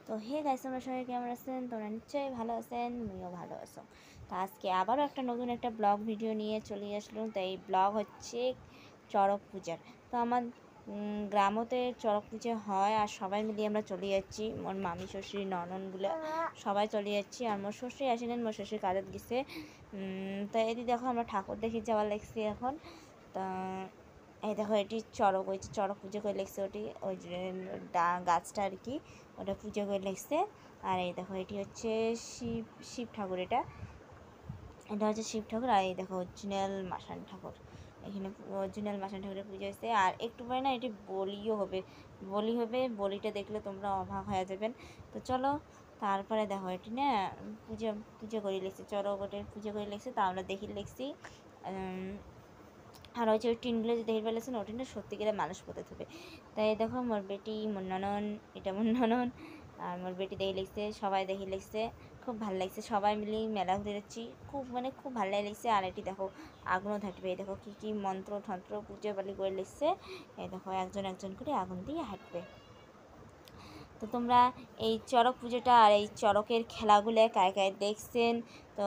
তো hey guys, তোমরা সবাই কেমন আছেন? তোমরা নিশ্চয়ই ভালো আছেন, আমিও ভালো আছো। তো আজকে আবারও একটা নতুন একটা ব্লগ ভিডিও নিয়ে চলে আসলাম। তো এই ব্লগ হচ্ছে চড়ক পূজার। তো আমার গ্রামতে চড়ক পুজো হয় আর সবাই মিলে আমরা চলে যাচ্ছি। মোর মামি শ্বশুর নননগুলো সবাই চলে যাচ্ছি। আর মোর শ্বশুর আসেন, মোর শ্বশুর কাজত গেছে। তো এদি দেখো আমরা ঠাকুর দেখে যাওয়ার লাগছি এখন। তা এই দেখো এটি চড়ক, ওই যে চড়ক পুজো করে লেগছে ওটি, ওই যে গাছটা আর কি, ওটা পুজো করে লেগছে। আর এই দেখো এটি হচ্ছে শিব ঠাকুর, এটা হচ্ছে শিব ঠাকুর। আর এই দেখো অরিজিনাল মাসান ঠাকুর, এখানে অরিজিনাল মাসান ঠাকুরের পুজো হয়েছে। আর একটু পরে না এটি বলিও হবে, বলিটা দেখলে তোমরা অবাক হয়ে যাবেন। তো চলো, তারপরে দেখো এটি না পুজো পুজো করে লেগছে, চড়ক ওটার পুজো করে লেগছে। তা আমরা দেখি লেগছি। আর ওই যে ওই টিনগুলো যে দেখে ফেলেছেন, ওটি না সত্যি করে মানুষ পোতে হবে। তাই দেখো মোর বেটি, মোর ননন, এটা মোর ননন আর মোর বেটি দেখে লিখছে, সবাই দেখে লিখছে। খুব ভালো লাগছে, সবাই মিলে মেলা ঘুরে যাচ্ছি, খুব মানে খুব ভালো লাগছে। আর এটি দেখো আগুনও থাকবে, এই দেখো কী কী মন্ত্র তন্ত্র পুজো বালি করে লিখছে। এই দেখো একজন একজন করে আগুন দিয়ে হাঁটবে। তো তোমরা এই চড়ক পুজোটা আর এই চড়কের খেলাগুলো কায় কায় দেখছেন, তো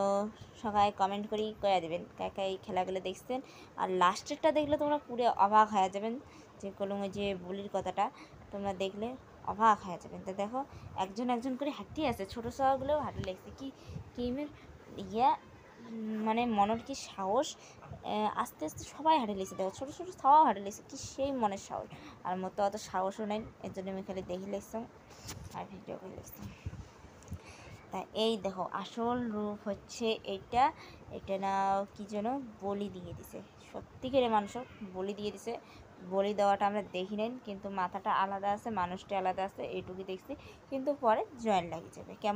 সবাই কমেন্ট করেই করে দেবেন কায় কায় এই খেলাগুলো দেখছেন। আর লাস্টেরটা দেখলে তোমরা পুরো অবাক হয়ে যাবেন, যে কলমে যে বলির কথাটা তোমরা দেখলে অবাক হয়ে যাবেন। তো দেখো একজন একজন করে হাঁটি আছে, ছোটো সবাগুলোও হাঁটি লাগছে কি কি ইয়া, মানে মনের কি সাহস। আস্তে আস্তে সবাই হাঁটে লেগেছে, দেখো ছোটো ছোটো সবাই হাঁটে লেগেছে, কি সেই মনের সাহস। আর মতো অত সাহসও নেই, এর জন্য আমি খালি দেখে লেগতাম আর ভিডিও করে লেগতাম। তা এই দেখো আসল রূপ হচ্ছে এইটা, এটা না কি যেন বলি দিয়ে দিছে, সত্যিকারে মানুষ বলি দিয়ে দিছে। বলি দেওয়াটা আমরা দেখি নেন, কিন্তু মাথাটা আলাদা আছে, মানুষটা আলাদা আছে, এইটুকুই দেখছি। কিন্তু পরে জয়েন লাগিয়ে যাবে কেমন।